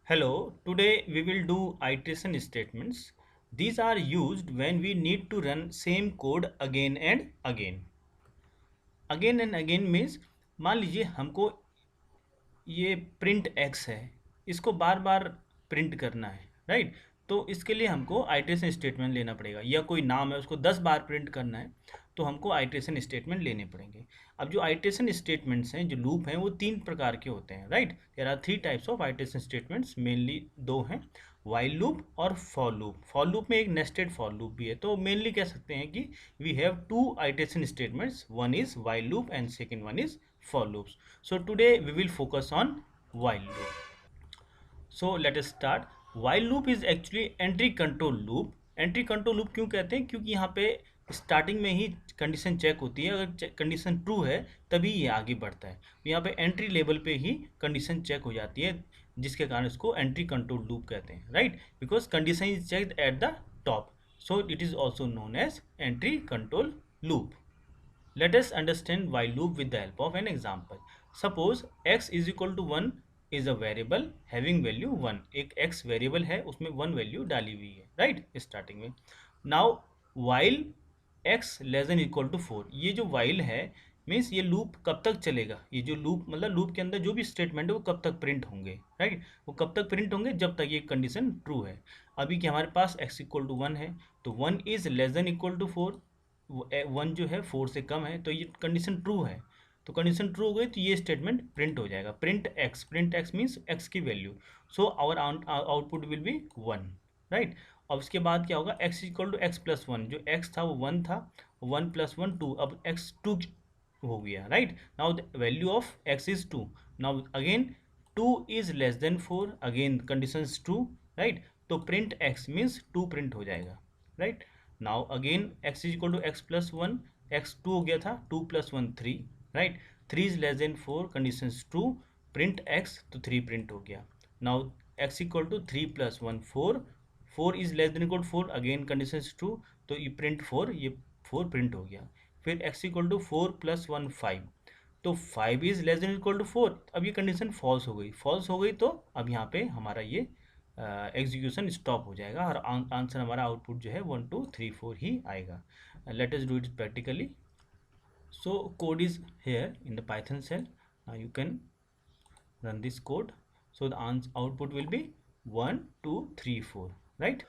Hello, today we will do iteration statements. These are used when we need to run same code again and again. Again and again means मान लीजिए हमको ये print x है, इसको बार बार print करना है, right. तो इसके लिए हमको आइटरेशन स्टेटमेंट लेना पड़ेगा, या कोई नाम है उसको 10 बार प्रिंट करना है तो हमको आइटरेशन स्टेटमेंट लेने पड़ेंगे। अब जो आइटरेशन स्टेटमेंट्स हैं, जो लूप हैं, वो तीन प्रकार के होते हैं, right. There are three types of iteration statements, mainly दो हैं, वाइल लूप और फॉर लूप। फॉर लूप में एक नेस्टेड फॉर लूप भी है, तो मेनली कह सकते हैं कि we have two iteration statements, one is while loop and second one is for loops. So today we will focus on while loop. So let us start. While loop is actually entry control loop. Entry control loop क्यों कहते हैं? क्योंकि यहाँ पे starting में ही condition check होती है, अगर कंडीशन ट्रू है तभी ये आगे बढ़ता है। यहाँ पे एंट्री लेवल पे ही कंडीशन चेक हो जाती है, जिसके कारण इसको एंट्री कंट्रोल लूप कहते हैं, right. Because condition is checked at the top, so it is also known as entry control loop. Let us understand while loop with the help of an example. Suppose x is equal to 1 is a variable having value 1. एक x variable है, उसमें 1 value डाली हुई है, right, starting में. Now while x less than equal to 4, ये जो while है मीन्स ये लूप कब तक चलेगा? ये जो लूप मतलब लूप के अंदर जो भी स्टेटमेंट है वो कब तक प्रिंट होंगे, राइट। वो कब तक प्रिंट होंगे? जब तक ये कंडीशन ट्रू है। अभी कि हमारे पास x इक्वल टू 1 है, तो 1 is less than equal to 4, 1 जो है 4 से कम है, तो ये कंडीशन ट्रू है। तो कंडीशन ट्रू हो गई तो ये स्टेटमेंट प्रिंट हो जाएगा, प्रिंट एक्स मीन्स एक्स की value, so our output will be 1, right. अब उसके बाद क्या होगा? X equal to x plus 1, जो एक्स था वो 1 था, 1 प्लस 1 2, अब एक्स 2 हो गया, right. Now the value of x is 2, now again 2 is less than 4, again condition true, right. तो प्रिंट एक्स मीन्स 2 प्रिंट हो जाएगा, right. Now again x is equal to x plus 1, x 2 हो गया था, 2 plus 1 3, right. 3 is less than 4, condition true, print x, तो 3 print हो गया। Now x equal to 3 plus 1 4, 4 is less than equal to 4, again condition true, तो ये print 4, ये 4 print हो गया। फिर x इक्वल टू 4 प्लस 1 5, तो 5 is less than equal to 4, अब ये कंडीशन फॉल्स हो गई, फॉल्स हो गई तो अब यहाँ पे हमारा ये एग्जीक्यूशन स्टॉप हो जाएगा और आंसर हमारा आउटपुट जो है 1 2 3 4 ही आएगा. Let us do it practically. So code is here in the Python shell. Now you can run this code. So the output will be 1 2 3 4, right.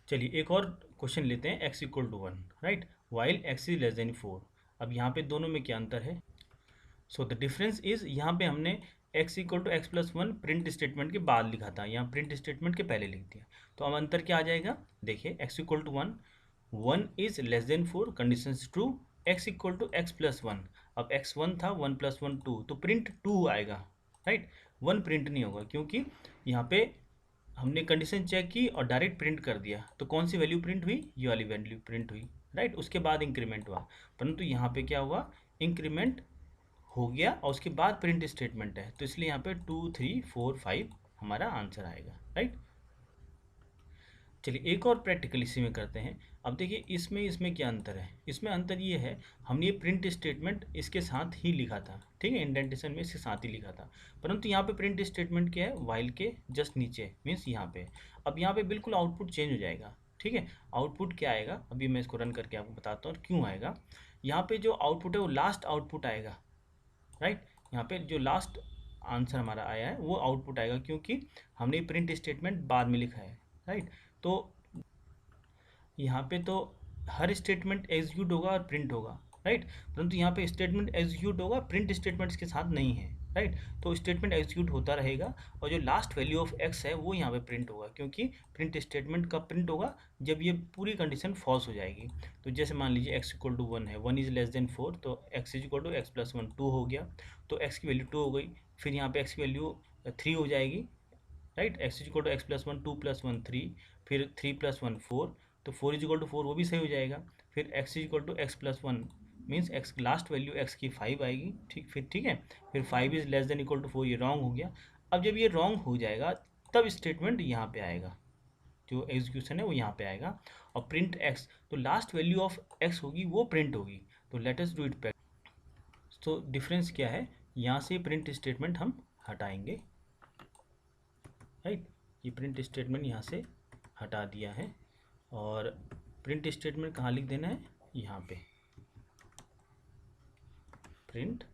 चलिए एक और क्वेश्चन लेते हैं. x equal to 1, right, while x is less than 4. अब यहाँ पे दोनों में क्या अंतर है? सो द डिफरेंस इज, यहाँ पे हमने x equal to x plus 1 print statement के बाद लिखा था, यहाँ प्रिंट स्टेटमेंट के पहले लिख दिया. तो अब अंतर क्या आ जाएगा? देखिए x equal to 1, 1 is less than 4, condition true, x equal to x plus 1, अब x 1 था, 1 प्लस 1 2, तो प्रिंट 2 आएगा, राइट. 1 प्रिंट नहीं होगा क्योंकि यहाँ पे हमने कंडीशन चेक की और डायरेक्ट प्रिंट कर दिया. तो कौन सी वैल्यू प्रिंट हुई? ये वाली वैल्यू प्रिंट हुई, राइट. उसके बाद इंक्रीमेंट हुआ, परंतु यहाँ पे क्या हुआ? इंक्रीमेंट हो गया और उसके बाद प्रिंट स्टेटमेंट है, तो इसलिए यहाँ पे 2 3 4 5 हमारा आंसर आएगा, राइट. चलिए एक और प्रैक्टिकल इसी में करते हैं. अब देखिए इसमें क्या अंतर है? इसमें अंतर ये है, हमने ये प्रिंट स्टेटमेंट इसके साथ ही लिखा था, ठीक है, इंडेंटेशन में इसके साथ ही लिखा था, परंतु यहाँ पे प्रिंट स्टेटमेंट क्या है? वाइल के जस्ट नीचे, मीन्स यहाँ पे. अब यहाँ पे बिल्कुल आउटपुट चेंज हो जाएगा, ठीक है. आउटपुट क्या आएगा? अभी मैं इसको रन करके आपको बताता हूँ और क्यों आएगा. यहाँ पे जो आउटपुट है वो लास्ट आउटपुट आएगा, राइट. यहाँ पे जो लास्ट आंसर हमारा आया है वो आउटपुट आएगा, क्योंकि हमने प्रिंट स्टेटमेंट बाद में लिखा है, राइट. तो यहाँ पे तो हर स्टेटमेंट एग्जीक्यूट होगा और प्रिंट होगा, राइट. परंतु यहाँ पे स्टेटमेंट एग्जीक्यूट होगा, प्रिंट स्टेटमेंट्स के साथ नहीं है, राइट. तो स्टेटमेंट एग्जीक्यूट होता रहेगा और जो लास्ट वैल्यू ऑफ एक्स है वो यहाँ पे प्रिंट होगा, क्योंकि प्रिंट स्टेटमेंट कब प्रिंट होगा? जब ये पूरी कंडीशन फॉल्स हो जाएगी. तो जैसे मान लीजिए एक्स इक्वल टू 1 है, 1 इज लेस देन 4, तो x is equal to x plus 1 2 हो गया, तो एक्स की वैल्यू 2 हो गई. फिर यहाँ पे एक्स की वैल्यू 3 हो जाएगी, right. X is equal to x plus 1 2 plus 1 3, फिर 3 प्लस 1 4, तो 4 इज इक्वल टू 4, वो भी सही हो जाएगा. फिर x is equal to x plus 1 means x last value x की 5 आएगी, ठीक. फिर ठीक है, फिर 5 is less than equal to 4, ये रॉन्ग हो गया. अब जब ये रॉन्ग हो जाएगा तब स्टेटमेंट यहाँ पे आएगा, जो एग्जीक्यूशन है वो यहाँ पे आएगा, और प्रिंट एक्स, तो लास्ट वैल्यू ऑफ एक्स होगी वो प्रिंट होगी. तो लेट अस डू इट. तो डिफरेंस क्या है? यहाँ से प्रिंट स्टेटमेंट हम हटाएंगे, राइट. ये प्रिंट स्टेटमेंट यहाँ से हटा दिया है और प्रिंट स्टेटमेंट कहाँ लिख देना है, यहाँ पे प्रिंट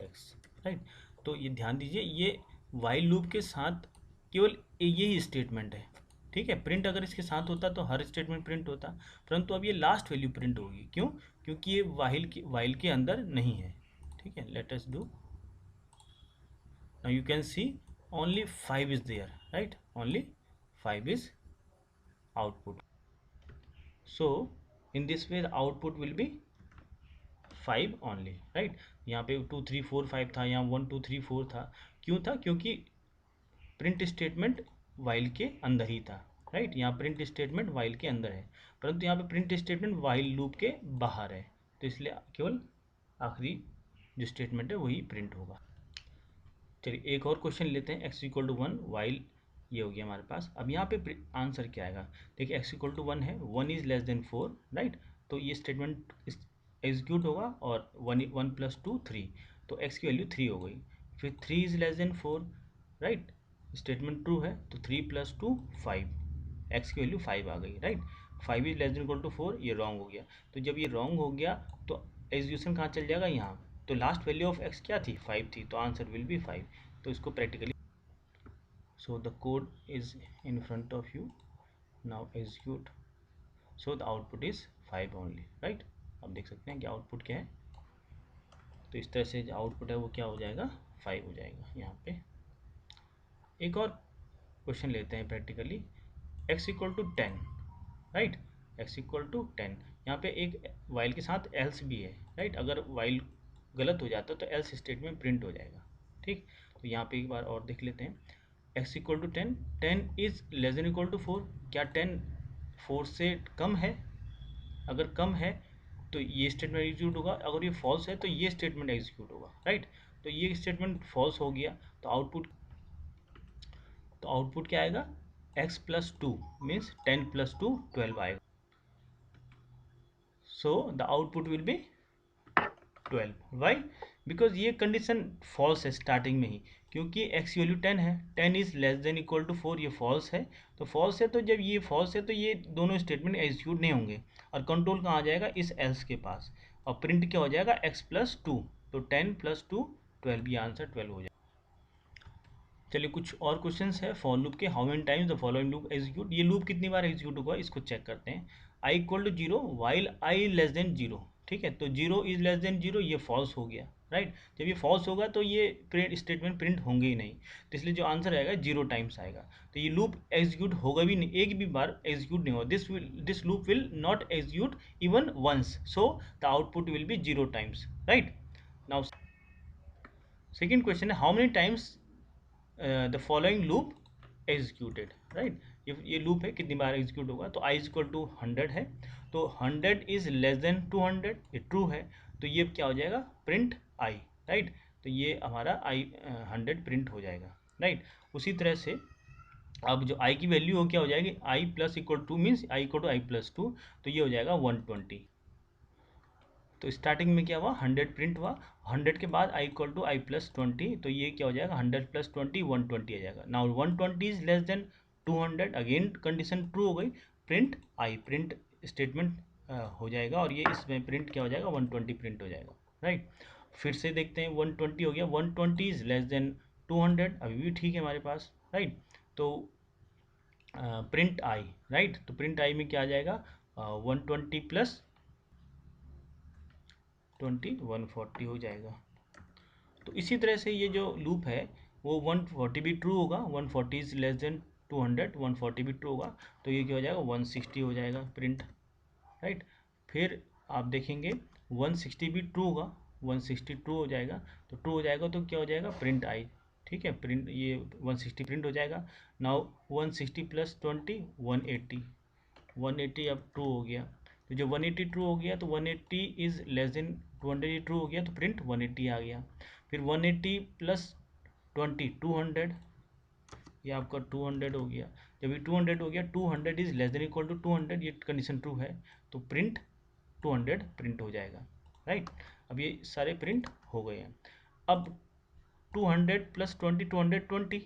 एक्स, राइट। तो ये ध्यान दीजिए, ये वाइल लूप के साथ केवल यही स्टेटमेंट है, ठीक है। प्रिंट अगर इसके साथ होता तो हर स्टेटमेंट प्रिंट होता, परंतु अब ये लास्ट वैल्यू प्रिंट होगी। क्यों? क्योंकि ये वाइल के अंदर नहीं है, ठीक है। Let us do, now you can see only 5 is there, right? Only 5 is output. So in this way the output will be 5 only, right? यहाँ पे 2 3 4 5 था, यहाँ 1 2 3 4 था। क्यों था? क्योंकि प्रिंट स्टेटमेंट वाइल के अंदर ही था, राइट। यहाँ प्रिंट स्टेटमेंट वाइल के अंदर है, परंतु यहाँ पे प्रिंट स्टेटमेंट वाइल लूप के बाहर है, तो इसलिए केवल आखिरी जो स्टेटमेंट है वही प्रिंट होगा। चलिए एक और क्वेश्चन लेते हैं। x इक्वल टू 1 वाइल, ये हो गया हमारे पास। अब यहाँ पे आंसर क्या आएगा? देखिए x इक्वल टू 1 है, 1 इज लेस देन 4, राइट। तो ये स्टेटमेंट एग्जीक्यूट होगा और 1 प्लस 2 3, तो x की वैल्यू 3 हो गई। फिर 3 is less than 4, right, statement true है, तो 3 प्लस 2 5, x की वैल्यू 5 आ गई, right. 5 is less than equal to 4, ये रॉन्ग हो गया। तो जब ये रॉन्ग हो गया तो एग्जीक्यूशन कहाँ चल जाएगा? यहाँ। तो लास्ट वैल्यू ऑफ x क्या थी? 5 थी, तो आंसर विल बी 5। तो इसको practically, so the code is in front of you, now execute, so the output is 5 only, right. अब देख सकते हैं कि आउटपुट क्या है। तो इस तरह से जो आउटपुट है वो क्या हो जाएगा? 5 हो जाएगा यहाँ पे। एक और क्वेश्चन लेते हैं practically. x equal to 10, right, x equal to 10। यहाँ पे एक वाइल के साथ एल्स भी है, राइट। अगर वाइल गलत हो जाता तो एल्स स्टेटमेंट प्रिंट हो जाएगा, ठीक। तो यहाँ पे एक बार और देख लेते हैं। x equal to 10, 10 is less than equal to 4। क्या 10 4 से कम है? अगर कम है तो ये स्टेटमेंट एग्जीक्यूट होगा, अगर ये फॉल्स है तो ये स्टेटमेंट एग्जीक्यूट होगा, राइट। तो ये स्टेटमेंट फॉल्स हो गया, तो आउटपुट क्या आएगा? x प्लस 2 मीन्स 10 प्लस 2 12 आएगा। So the output will be 12। Why? Because ये कंडीशन फॉल्स है स्टार्टिंग में ही, क्योंकि x वैल्यू 10 है, 10 is less than equal to 4, ये फॉल्स है। तो फॉल्स है, तो जब ये फॉल्स है तो ये दोनों स्टेटमेंट एग्जीक्यूट नहीं होंगे, और कंट्रोल कहाँ आ जाएगा? इस एल्स के पास, और प्रिंट क्या हो जाएगा? x प्लस 2, तो 10 प्लस 2 12, ये आंसर 12 हो जाएगा। चलिए कुछ और क्वेश्चंस है फॉर लूप के। How many times the following loop execute, ये लूप कितनी बार एग्जीक्यूट होगा इसको चेक करते हैं। I equal to 0 while I less than 0, ठीक है। तो 0 इज लेस देन 0, ये फॉल्स हो गया, राइट। जब ये फॉल्स होगा तो ये प्रिंट स्टेटमेंट प्रिंट होंगे ही नहीं, तो इसलिए जो आंसर आएगा 0 टाइम्स आएगा। तो ये लूप एग्जीक्यूट होगा भी नहीं, एक भी बार एग्जीक्यूट नहीं होगा। This loop will not execute even once, so the output will be 0 times, right. Now second question है, how many times the following loop executed, right. ये लूप है, कितनी बार एग्जीक्यूट होगा? तो आई इक्वल टू 100 है, तो 100 इज लेस देन 200, ये ट्रू है, तो ये क्या हो जाएगा? Print I, right. तो ये हमारा आई 100 प्रिंट हो जाएगा, राइट। उसी तरह से अब जो आई की वैल्यू हो क्या हो जाएगी? I plus equal to means I equal to I plus 2, तो ये हो जाएगा 120। तो स्टार्टिंग में क्या हुआ? 100 प्रिंट हुआ, 100 के बाद आई इक्वल टू आई प्लस 20, तो ये क्या हो जाएगा? 100 प्लस 20 120 आ जाएगा। Now 120 is less then 200, again condition true हो गई, प्रिंट आई, प्रिंट स्टेटमेंट हो जाएगा, और ये इसमें प्रिंट क्या हो जाएगा? 120 प्रिंट हो जाएगा, राइट। फिर से देखते हैं, 120 हो गया, 120 इज लेस देन 200, अभी भी ठीक है हमारे पास, राइट। तो प्रिंट आई, राइट, तो प्रिंट आई में क्या आ जाएगा? 120 प्लस 20 140 हो जाएगा। तो इसी तरह से ये जो लूप है वो 140 भी ट्रू होगा, 140 इज लेस देन 200, 140 भी ट्रू होगा, तो ये क्या हो जाएगा? 160 हो जाएगा प्रिंट, राइट। फिर आप देखेंगे 160 भी ट्रू होगा, 160 ट्रू हो जाएगा, तो ट्रू हो जाएगा तो क्या हो जाएगा? प्रिंट आई, ठीक है, प्रिंट ये 160 प्रिंट हो जाएगा। नाउ 160 प्लस 20 180, 180 अब ट्रू हो गया, तो जब 180 ट्रू हो गया तो 180 इज लेस देन 200 ट्रू हो गया, तो प्रिंट 180 आ गया। फिर 180 प्लस 20 200, ये आपका 200 हो गया। जब ये 200 हो गया, 200 is less than equal to 200, ये कंडीशन ट्रू है, तो प्रिंट 200 प्रिंट हो जाएगा, राइट। अब ये सारे प्रिंट हो गए हैं। अब 200 प्लस 20 220,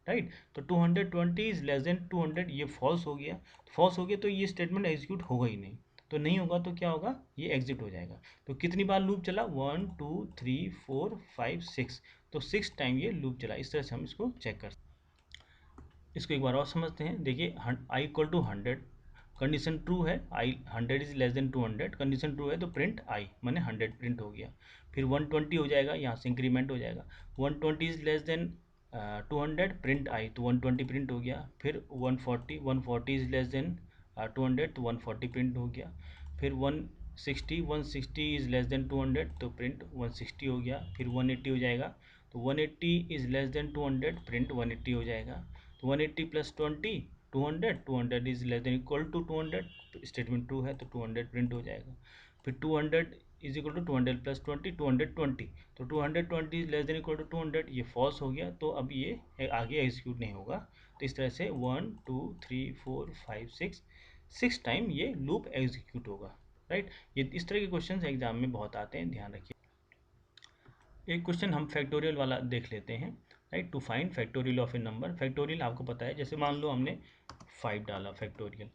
राइट। तो 220 इज लेस देन 200, ये फॉल्स हो गया। फॉल्स हो गया तो ये स्टेटमेंट एग्जीक्यूट होगा ही नहीं। तो नहीं होगा तो क्या होगा, ये एग्जिट हो जाएगा। तो कितनी बार लूप चला, 1 2 3 4 5 6, तो 6 टाइम ये लूप चला। इस तरह से हम इसको चेक कर सकते हैं। इसको एक बार और समझते हैं। देखिए आई इक्वल टू 100, कंडीशन ट्रू है, आई 100 is less then 200, condition true है तो प्रिंट आई मैंने 100 प्रिंट हो गया। फिर 120 हो जाएगा, यहाँ से इंक्रीमेंट हो जाएगा। 120 is less then 200, print I, तो 120 प्रिंट हो गया। फिर 140 इज लेस देन 200, तो 140 प्रिंट हो गया। फिर 160 इज लेस देन 200, तो प्रिंट 160 हो गया। फिर 180 हो जाएगा, तो 180 इज लेस देन 200, प्रिंट 180 हो जाएगा। तो 180 plus 20 200, 200 is less than equal to 200, statement true है तो 200 प्रिंट हो जाएगा। फिर 200 इज इक्वल टू 200 प्लस 20 220, तो 220 is less than equal to 200, ये फॉल्स हो गया तो अब ये आगे एग्जीक्यूट नहीं होगा। तो इस तरह से 1 2 3 4 5 6 टाइम ये लूप एग्जीक्यूट होगा, राइट। ये इस तरह के क्वेश्चन एग्जाम में बहुत आते हैं, ध्यान रखिए। एक क्वेश्चन हम फैक्टोरियल वाला देख लेते हैं, right. To find factorial of a number, factorial आपको पता है, जैसे मान लो हमने 5 डाला factorial,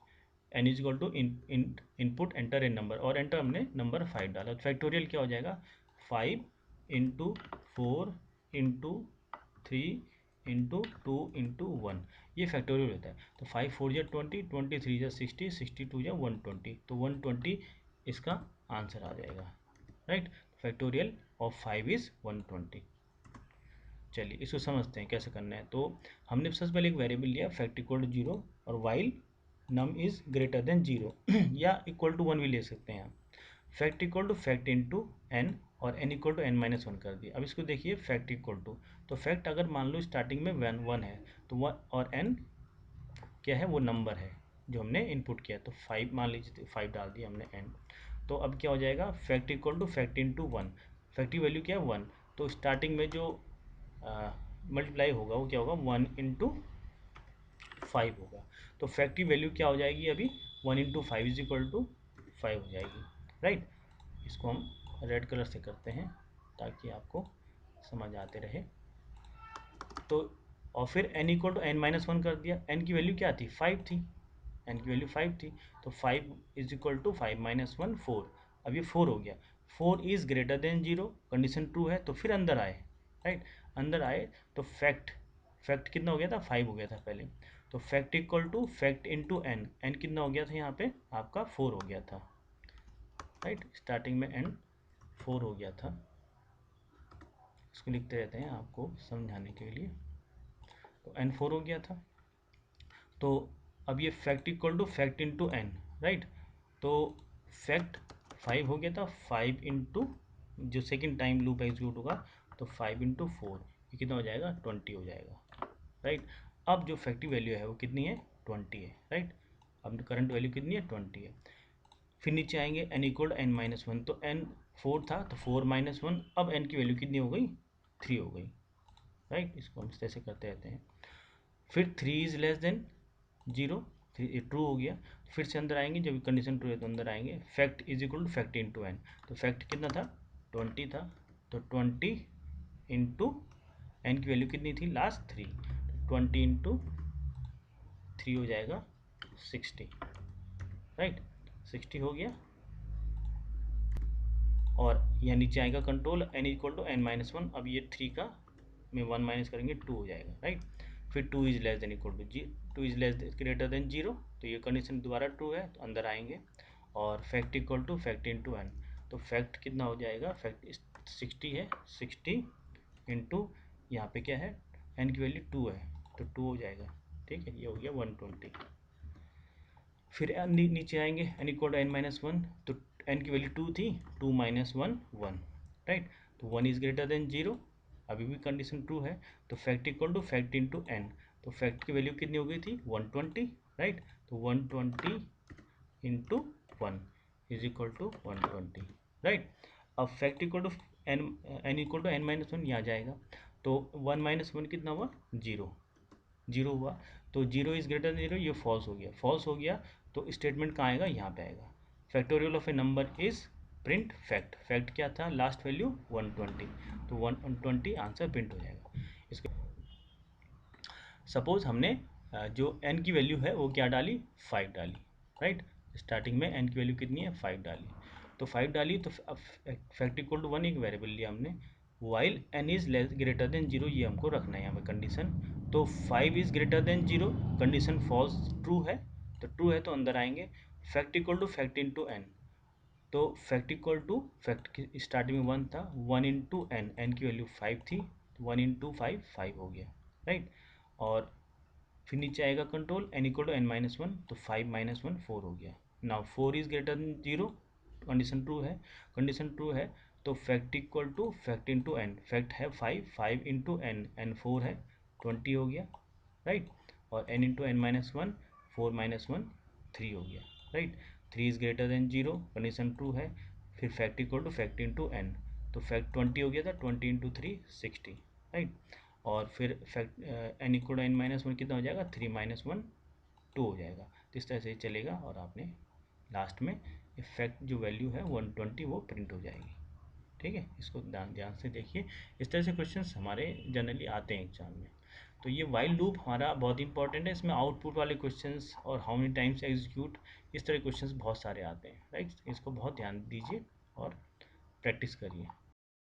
n is equal to input enter a number, और एंटर हमने नंबर 5 डाला, तो फैक्टोरियल क्या हो जाएगा, 5 इंटू 4 इंटू 3 इंटू 2 इंटू 1, ये फैक्टोरियल होता है। तो 5 4 या 20, 23 या 60, 62 या 120, तो 120 इसका आंसर आ जाएगा, राइट। Factorial of 5 is 120। चलिए इसको समझते हैं कैसे करना है। तो हमने सबसे पहले एक वेरिएबल लिया फैक्ट इक्वल टू 0, और while num is greater than 0 या इक्वल टू 1 भी ले सकते हैं। Fact equal to fact into N, और N equal to N minus 1 कर दिया। अब इसको देखिए फैक्ट इक्वल टू, तो फैक्ट अगर मान लो स्टार्टिंग में 1 है, तो 1 और एन क्या है, वो नंबर है जो हमने इनपुट किया, तो 5 मान लीजिए, 5 डाल दिया हमने एन। तो अब क्या हो जाएगा, fact equal to fact into 1, fact की वैल्यू क्या है 1, तो स्टार्टिंग में जो मल्टीप्लाई होगा वो क्या होगा, 1 इंटू 5 होगा। तो फैक्ट की वैल्यू क्या हो जाएगी अभी, 1 इंटू 5 इज इक्वल टू 5 हो जाएगी, राइट। इसको हम रेड कलर से करते हैं ताकि आपको समझ आते रहे। तो और फिर n equal to N minus 1 कर दिया, n की वैल्यू क्या थी, 5 थी, n की वैल्यू 5 थी, तो 5 इज इक्वल टू 5 माइनस 1 4, अब ये 4 हो गया। 4 is greater than 0, condition true है, तो फिर अंदर आए, राइट। अंदर आए तो फैक्ट कितना हो गया था, 5 हो गया था पहले, तो fact equal to fact into n, n कितना हो गया था यहाँ पे आपका 4 हो गया था, राइट। स्टार्टिंग में एन 4 हो गया था, इसको लिखते रहते हैं आपको समझाने के लिए। तो एन 4 हो गया था, तो अब ये fact equal to fact into n, right. तो फैक्ट 5 हो गया था, 5 इंटू जो सेकेंड टाइम लूप एग्जीक्यूट होगा, तो 5 इंटू 4 ये कितना हो जाएगा, 20 हो जाएगा, राइट। अब जो फैक्टिव वैल्यू है वो कितनी है, 20 है, राइट। अब करंट वैल्यू कितनी है, 20 है। फिर नीचे आएंगे n equal to N minus 1, तो एन 4 था तो 4 माइनस 1, अब एन की वैल्यू कितनी हो गई, 3 हो गई, राइट। इसको हम ऐसे करते रहते हैं। फिर 3 इज लेस देन 0, ट्रू हो गया। फिर से अंदर आएंगे, जब कंडीशन ट्रू है तो अंदर आएंगे, fact is equal to fact into N, तो फैक्ट कितना था, 20 था, तो 20 इंटू एन की वैल्यू कितनी थी लास्ट 3, 20 इंटू 3 हो जाएगा 60, राइट। 60 हो गया, और यहाँ नीचे आएगा control n equal to N minus 1, अब ये 3 का में 1 माइनस करेंगे 2 हो जाएगा, राइट। फिर 2 is less than equal to 2 is less greater than 0, तो ये कंडीशन दोबारा ट्रू है तो अंदर आएंगे, और fact equal to fact into N, तो फैक्ट कितना हो जाएगा, फैक्ट 60 है, 60 इंटू यहाँ पे क्या है, एन की वैल्यू 2 है तो 2 हो जाएगा, ठीक है। ये हो गया 120। फिर नीचे आएंगे n equal to N minus 1, तो एन की वैल्यू 2 थी, 2 माइनस 1 1, राइट। तो 1 इज ग्रेटर देन 0, अभी भी कंडीशन ट्रू है, तो fact equal to fact into N, तो फैक्ट की वैल्यू कितनी हो गई थी, 120, राइट। तो 120 into 1 is equal to 120, right. अब fact equal to N equal to N minus 1 यहाँ जाएगा, तो 1 माइनस 1 कितना हुआ, 0, 0 हुआ, तो 0 इज ग्रेटर देन 0, ये फॉल्स हो गया, फॉल्स हो गया तो स्टेटमेंट कहाँ आएगा, यहाँ पे आएगा। Factorial of a number is print fact, fact क्या था लास्ट वैल्यू 120, तो 120 आंसर प्रिंट हो जाएगा। इसके सपोज हमने जो n की वैल्यू है वो क्या डाली, 5 डाली, राइट। स्टार्टिंग में n की वैल्यू कितनी है, 5 डाली, तो 5 डाली, तो फैक्ट इक्वल टू 1 एक वेरिएबल लिया हमने, while n is less greater than 0, ये हमको रखना है यहाँ पे कंडीशन। तो 5 is greater than 0, condition false true है, तो ट्रू है तो अंदर आएंगे। Fact equal to fact into N, तो फैक्ट इक्वल टू फैक्ट की स्टार्टिंग में 1 था, 1 इंटू एन, एन की वैल्यू 5 थी, 1 इंटू 5 5 हो गया, राइट। और फिर नीचे आएगा control, n equal to N minus one, तो 5 माइनस वन 4 हो गया। Now 4 is greater than 0, condition true है, कंडीशन ट्रू है, तो fact equal to fact into n, fact है 5, 5 इंटू एन, एन 4 है, 20 हो गया, राइट। और n into n minus one, 4 minus one 3 हो गया, right. 3 is greater than 0, condition true है, फिर fact equal to fact into N, तो फैक्ट 20 हो गया था, 20 इंटू 3 60, राइट। और फिर fact n equal to N minus one कितना हो जाएगा, 3 माइनस वन 2 हो जाएगा। तो इस तरह से चलेगा और आपने लास्ट में इफेक्ट जो वैल्यू है 120 वो प्रिंट हो जाएगी, ठीक है। इसको ध्यान ध्यान से देखिए, इस तरह से क्वेश्चंस हमारे जनरली आते हैं एग्जाम में। तो ये वाइल लूप हमारा बहुत इंपॉर्टेंट है, इसमें आउटपुट वाले क्वेश्चंस और हाउ मेनी टाइम्स एग्जीक्यूट, इस तरह क्वेश्चंस बहुत सारे आते हैं, राइट। इसको बहुत ध्यान दीजिए और प्रैक्टिस करिए।